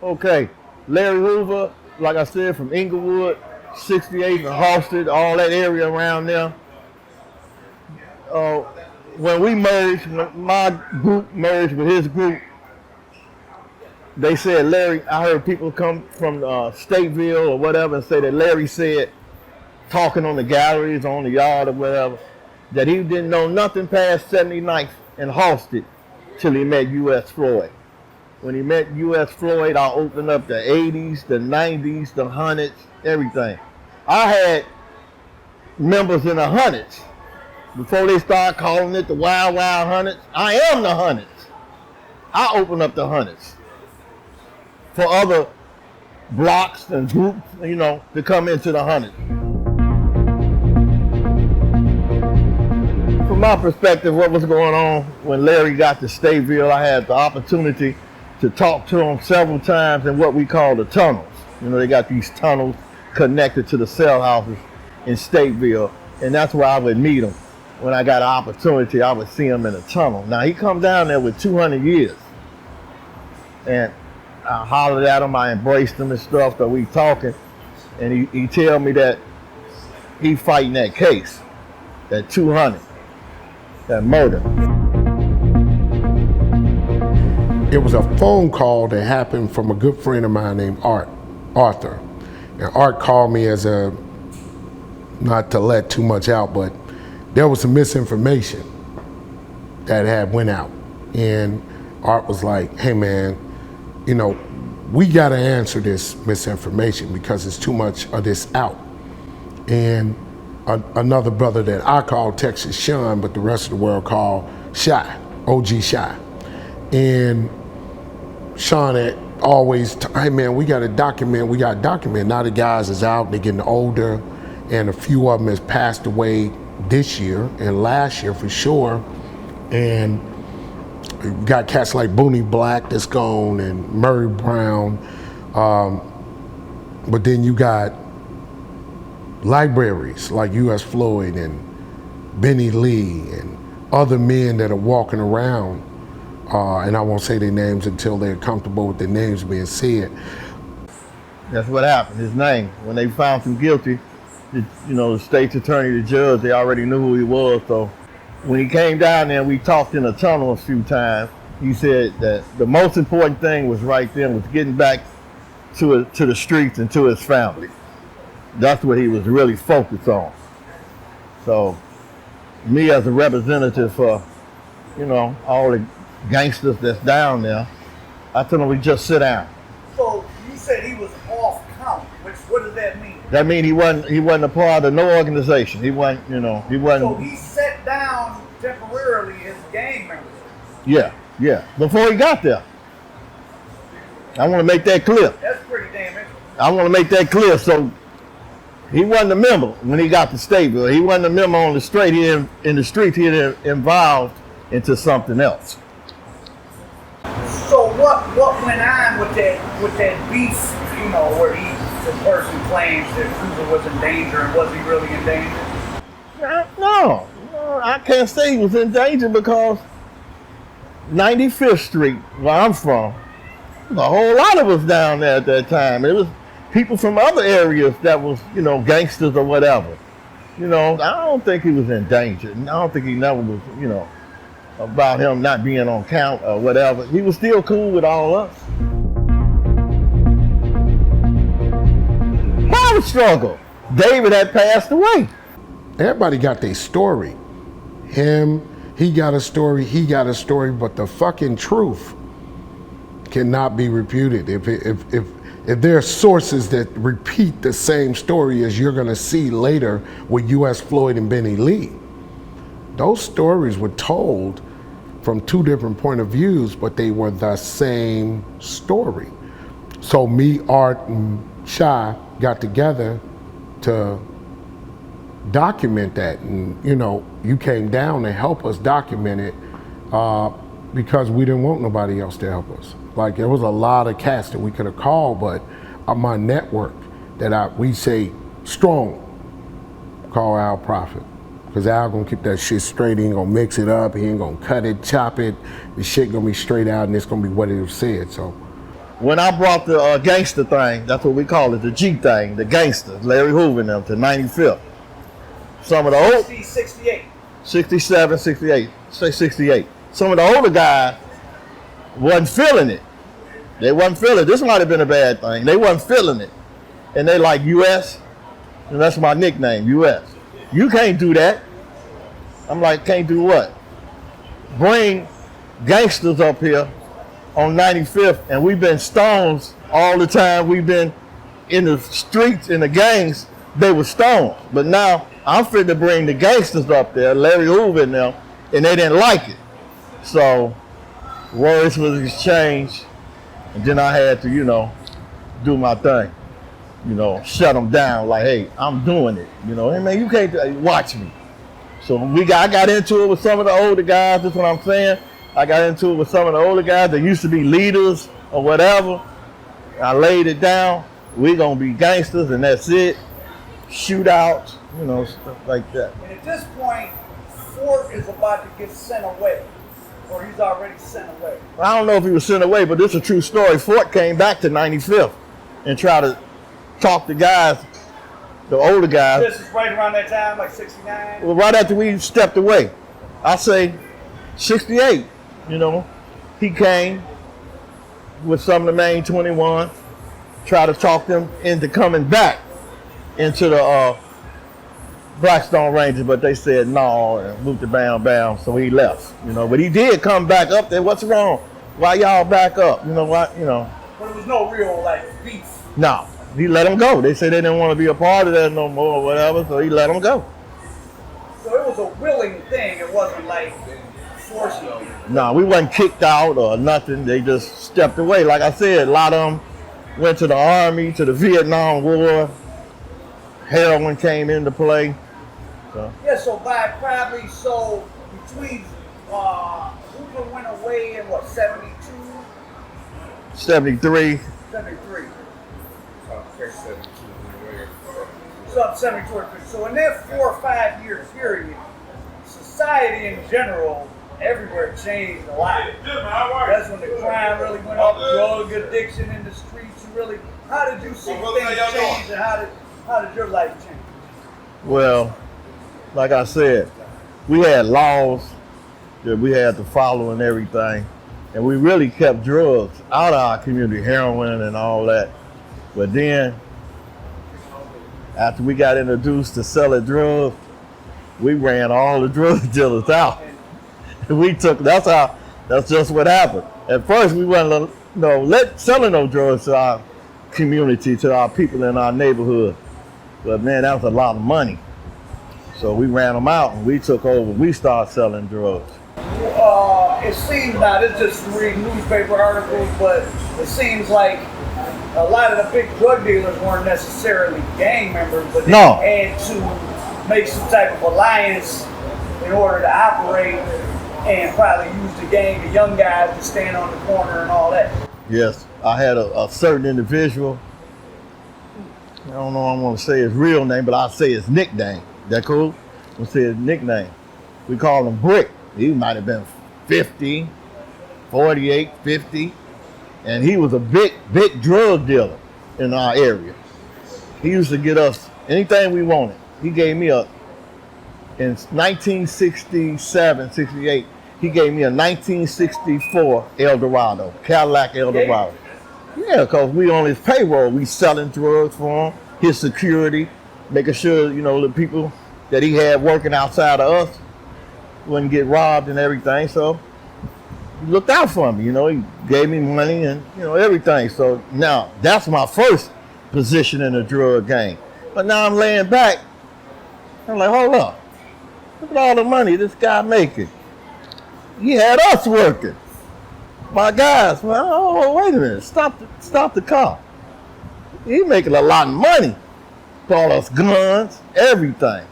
Okay, Larry Hoover, like I said, from Inglewood, 68 and Halsted, all that area around there. When we merged, when my group merged with his group, they said Larry, I heard people come from Stateville or whatever and say that Larry said, talking on the galleries, on the yard or whatever, that he didn't know nothing past 79th and Halsted till he met U.S. Floyd. When he met U.S. Floyd, I opened up the 80s, the 90s, the 100's, everything. I had members in the 100's. Before they started calling it the Wild Wild 100's, I am the 100's. I opened up the 100's for other blocks and groups, to come into the 100's. From my perspective, what was going on when Larry got to Stateville, I had the opportunity to talk to him several times in what we call the tunnels. They got these tunnels connected to the cell houses in Stateville, and that's where I would meet him. When I got an opportunity, I would see him in a tunnel. Now, he come down there with 200 years, and I hollered at him, I embraced him and stuff, so we talking, and he tell me that he fighting that case, that 200, that murder. It was a phone call that happened from a good friend of mine named Arthur. And Art called me as not to let too much out, but there was some misinformation that had went out. And Art was like, hey man, we gotta answer this misinformation because it's too much of this out. And another brother that I call Texas Sean, but the rest of the world called Shy, OG Shy. And Sean had always, hey man, we gotta document. Now the guys is out, they're getting older, and a few of them has passed away this year and last year for sure. And you got cats like Booney Black that's gone and Murray Brown. But then you got libraries like U.S. Floyd and Benny Lee and other men that are walking around. And I won't say their names until they're comfortable with their names being said. That's what happened, his name. When they found him guilty, the state's attorney, the judge, they already knew who he was. So when he came down there, we talked in a tunnel a few times. He said that the most important thing was right then was getting back to the streets and to his family. That's what he was really focused on. So me as a representative for, all the gangsters that's down there, I told him we just sit down. So you said he was off count, what does that mean? That means he wasn't a part of no organization. He wasn't. So he set down temporarily his gang members. Yeah. Before he got there. I want to make that clear. That's pretty damn interesting. I want to make that clear. So he wasn't a member when he got to Stateville. He wasn't a member on the street. In the streets, he had involved into something else. So what went on with that beef? Where the person claims that Hoover was in danger, and was he really in danger? No, I can't say he was in danger because 95th Street, where I'm from, a whole lot of us down there at that time. It was people from other areas that was, gangsters or whatever. I don't think he was in danger. I don't think he never was, about him not being on count or whatever. He was still cool with all of us. Power struggle. David had passed away. Everybody got their story. He got a story, but the fucking truth cannot be refuted. If there are sources that repeat the same story as you're gonna see later with U.S. Floyd and Benny Lee, those stories were told from two different point of views, but they were the same story. So me, Art, and Shy got together to document that, and you came down to help us document it because we didn't want nobody else to help us. Like, there was a lot of cats that we could have called, but my network that we say strong, call Al Prophet. Because Al gonna keep that shit straight. He ain't gonna mix it up. He ain't gonna cut it, chop it. The shit gonna be straight out, and it's gonna be what it was said. So When I brought the gangster thing, that's what we call it, the G thing, the gangsters, Larry Hoover and them to 95th. Some of the old 68. 67, 68, say 68. Some of the older guys wasn't feeling it. They wasn't feeling it. This might have been a bad thing. They wasn't feeling it. And they like US, and that's my nickname, US. You can't do that. I'm like, can't do what? Bring gangsters up here on 95th, and we've been stones all the time. We've been in the streets, in the gangs, they were stones. But now I'm fit to bring the gangsters up there, Larry Hoover and them, and they didn't like it. So words was exchanged, and then I had to, do my thing. Shut them down like, hey, I'm doing it. Hey man, you can't watch me. So I got into it with some of the older guys, that's what I'm saying. I got into it with some of the older guys that used to be leaders or whatever. I laid it down. We gonna be gangsters and that's it. Shootouts, stuff like that. And at this point, Ford is about to get sent away. Or he's already sent away. I don't know if he was sent away, but this is a true story. Fort came back to 95th and tried to talk to guys, the older guys. This is right around that time, like 69? Well, right after we stepped away. I say 68, He came with some of the main 21, tried to talk them into coming back into the Blackstone Rangers, but they said no, and moved to bam, so he left, But he did come back up there. What's wrong? Why y'all back up? But it was no real, beef. No, he let them go. They said they didn't want to be a part of that no more or whatever, so he let them go. So it was a willing thing. It wasn't forcing you. No, we wasn't kicked out or nothing. They just stepped away. Like I said, a lot of them went to the Army, to the Vietnam War. Heroin came into play. So. Yeah, so between Hoover went away in 72? 73. 73. So 72. So in that 4 or 5 year period, society in general, everywhere changed a lot. That's when the crime really went up, drug addiction in the streets. How did you see things change, and how did your life change? Well, like I said, we had laws that we had to follow and everything, and we really kept drugs out of our community, heroin and all that. But then, after we got introduced to selling drugs, we ran all the drug dealers out. That's just what happened. At first, we wasn't selling no drugs to our community, to our people in our neighborhood. But man, that was a lot of money. So we ran them out and we took over. We started selling drugs. It seems, now this is just reading newspaper articles, but it seems like a lot of the big drug dealers weren't necessarily gang members, but they had to make some type of alliance in order to operate and probably use the gang, the young guys to stand on the corner and all that. Yes, I had a certain individual. I don't know, I want to say his real name, but I'll say his nickname. That cool? We'll say his nickname. We call him Brick. He might have been 50, 48, 50. And he was a big drug dealer in our area. He used to get us anything we wanted. He gave me in 1967, 68, he gave me a 1964 Eldorado, Cadillac Eldorado. Yeah, because we on his payroll. We selling drugs for him, his security, making sure, the people that he had working outside of us wouldn't get robbed and everything. So he looked out for me, he gave me money and, everything. So now that's my first position in the drug gang. But now I'm laying back. I'm like, hold up. Look at all the money this guy making. He had us working. My guys, well, oh, wait a minute, stop the car. He making a lot of money. Bought us guns, everything.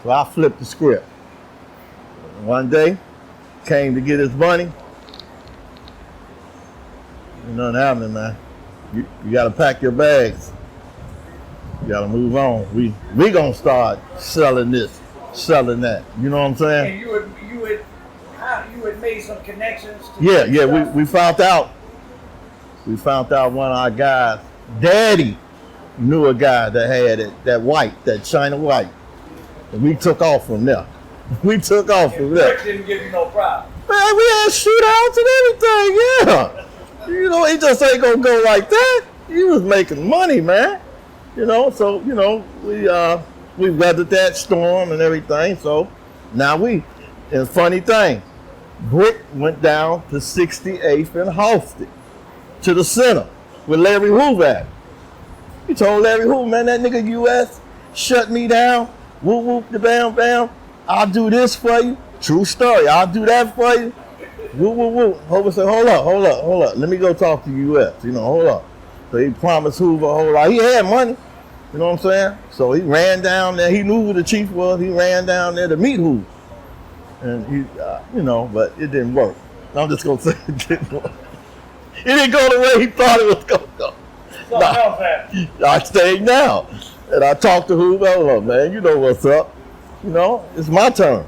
So I flipped the script. One day, came to get his money. Nothing happening, man. You gotta pack your bags. You gotta move on. We gonna start selling this, selling that. You know what I'm saying? And you had made some connections to Yeah, we found out we found out one of our guys, daddy, knew a guy that had it, that white, that China white. And we took off from there. We took off from there. Rick didn't give you no problem. Man, we had shootouts and everything, yeah. You know, he just ain't gonna go like that. He was making money, man. You know, so, you know, we weathered that storm and everything. So now and funny thing, Brick went down to 68th and Halsted to the center with Larry Hoover at. He told Larry Hoover, man, that nigga US shut me down. Whoop, whoop, the bam, bam. I'll do this for you. True story. I'll do that for you. Whoop, whoop, whoop. Hoover said, hold up. Let me go talk to US. You know, hold up. So he promised Hoover a whole lot. He had money. You know what I'm saying? So he ran down there. He knew who the chief was. He ran down there to meet Hoover. And he, you know, but it didn't work. I'm just going to say it didn't work. It didn't go the way he thought it was going to go. Something else happened. I stayed now. And I talked to Hoover. Oh, man, you know what's up. You know, it's my turn.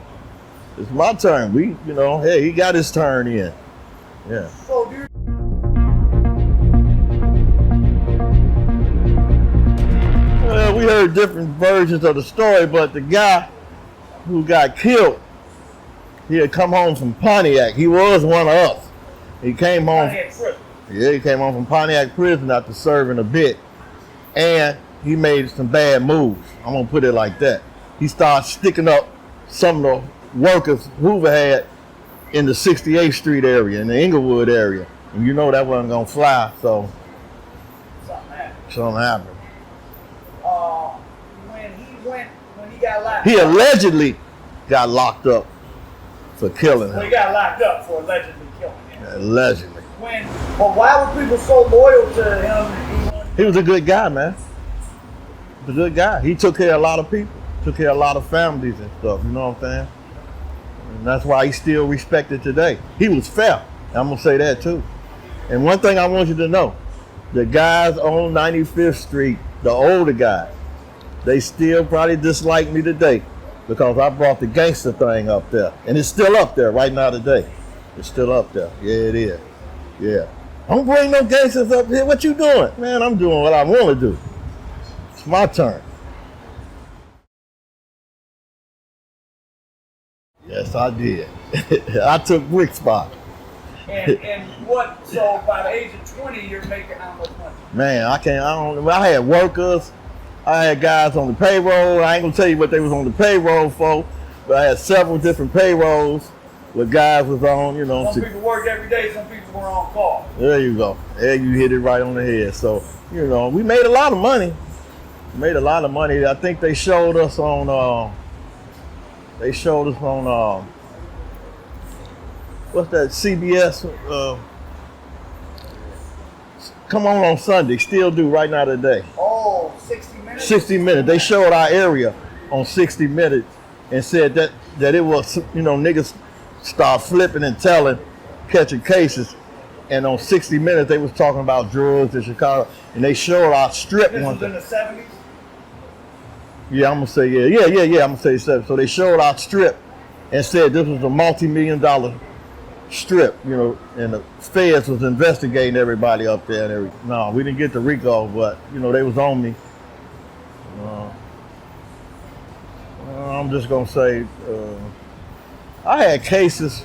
It's my turn. You know, hey, he got his turn in. Yeah. So do you Well, we heard different versions of the story, but the guy who got killed, he had come home from Pontiac. He was one of us. He came home. Yeah, he came home from Pontiac prison after serving a bit. And he made some bad moves. I'm going to put it like that. He started sticking up some of the workers Hoover had in the 68th Street area, in the Inglewood area. And you know that wasn't going to fly, so something happened. When he got locked He up. allegedly got locked up for killing Well, he him. got locked up for allegedly killing him. Allegedly. But why were people so loyal to him? He was a good guy, man. He was a good guy. He took care of a lot of people, took care of a lot of families and stuff, you know what I'm saying? And that's why he's still respected today. He was fair. I'm going to say that too. And one thing I want you to know, the guys on 95th Street, the older guys, they still probably dislike me today because I brought the gangster thing up there. And it's still up there right now today. It's still up there. Yeah, it is. Yeah. Don't bring no gangsters up here. What you doing? Man, I'm doing what I want to do. It's my turn. Yes, I did. I took Brick's spot. And what, so by the age of 20, you're making how much money? Man, I had workers. I had guys on the payroll. I ain't gonna tell you what they was on the payroll for, but I had several different payrolls where guys was on, you know. Some people worked every day, some people were on call. There you go. There you hit it right on the head. So, you know, we made a lot of money. I think they showed us on, what's that, CBS, come on Sunday, still do right now today. Oh, 60 minutes? 60 Minutes. They showed our area on 60 Minutes and said that it was, you know, niggas start flipping and telling, catching cases. And on 60 Minutes, they was talking about drugs in Chicago. And they showed our strip This one was in the 70s? Yeah, I'm going to say, yeah, I'm going to say 7. So they showed our strip and said this was a multi-million-dollar strip, you know, and the feds was investigating everybody up there and everything. No, we didn't get the RICO, but, you know, they was on me. I'm just going to say, I had cases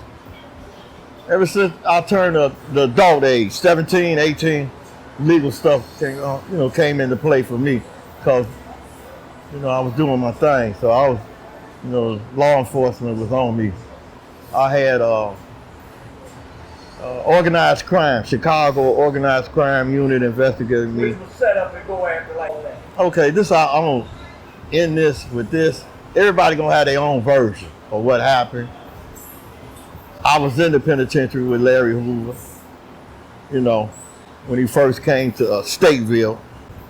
ever since I turned the adult age, 17, 18, legal stuff came into play for me because, you know, I was doing my thing. So I was, you know, law enforcement was on me. I had organized crime, Chicago organized crime unit investigating me. This was set up and go after like that. Okay, I'm gonna end this with this. Everybody gonna have their own version of what happened. I was in the penitentiary with Larry Hoover, you know, when he first came to Stateville.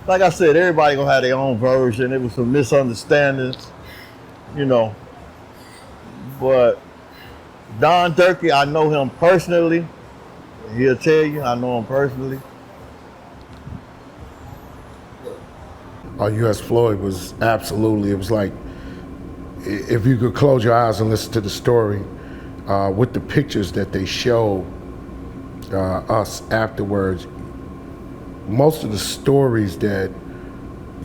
Like I said, everybody gonna have their own version. It was some misunderstandings, you know. But Don Durkee, I know him personally. He'll tell you, I know him personally. US Floyd was absolutely, it was like, if you could close your eyes and listen to the story, with the pictures that they showed us afterwards, most of the stories that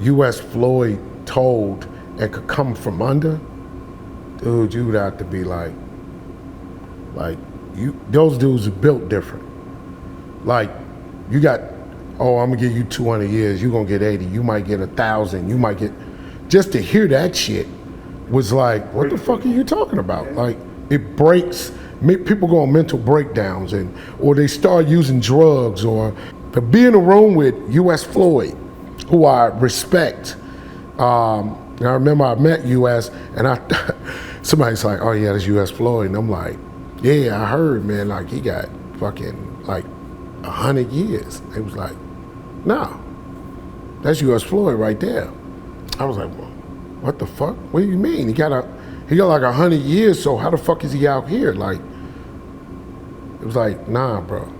U.S. Floyd told and could come from under, dude, you would have to be like those dudes are built different. Like, you got, oh, I'm gonna give you 200 years, you gonna get 80, you might get 1,000, you might get, just to hear that shit was like, what the fuck are you talking about? Like, it breaks, people go on mental breakdowns, or they start using drugs, or to be in a room with U.S. Floyd, who I respect. I remember I met U.S. and somebody's like, oh yeah, that's U.S. Floyd. And I'm like, yeah, I heard, man, like he got fucking like 100 years. They was like, no, that's U.S. Floyd right there. I was like, well, what the fuck? What do you mean? He got like 100 years, so how the fuck is he out here? Like, it was like, nah, bro.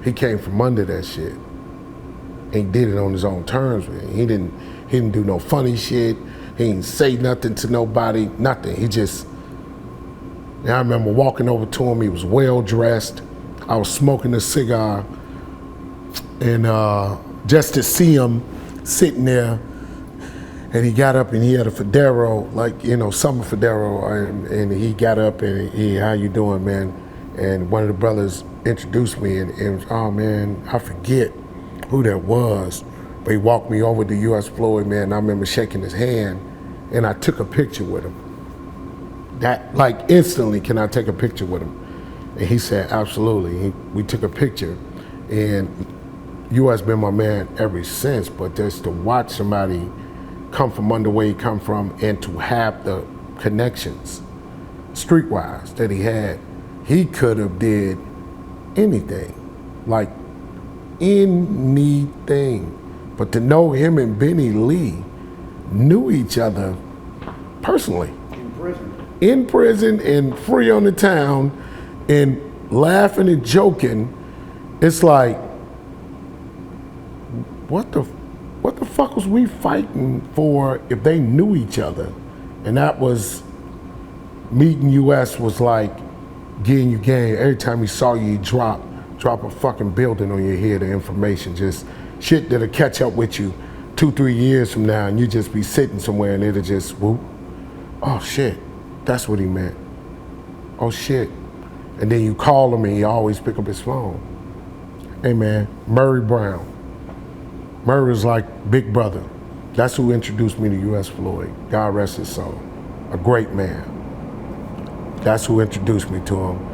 He came from under that shit. He did it on his own terms, man. He didn't do no funny shit. He didn't say nothing to nobody, nothing. He just, I remember walking over to him, he was well dressed. I was smoking a cigar, and just to see him sitting there, and he got up and he had a Federo, like, you know, summer Federo, and he got up and he, how you doing, man? And one of the brothers introduced me, and it was, oh man, I forget who that was, but he walked me over to U.S. Floyd, man, and I remember shaking his hand, and I took a picture with him. That, like, instantly, can I take a picture with him? And he said, absolutely. We took a picture, and U.S. been my man ever since, but just to watch somebody come from under where he come from and to have the connections, streetwise, that he had, he could have did anything, like anything. But to know him and Benny Lee knew each other personally. In prison and free on the town and laughing and joking, it's like, what the fuck was we fighting for if they knew each other? And that was, meeting US was like getting you game. Every time he saw you, he'd drop a fucking building on your head of information, just shit that'll catch up with you 2-3 years from now, and you just be sitting somewhere and it'll just whoop. Oh shit, that's what he meant. Oh shit. And then you call him and he always pick up his phone. Hey man, Murray Brown. Murray was like big brother. That's who introduced me to U.S. Floyd. God rest his soul. A great man. That's who introduced me to him.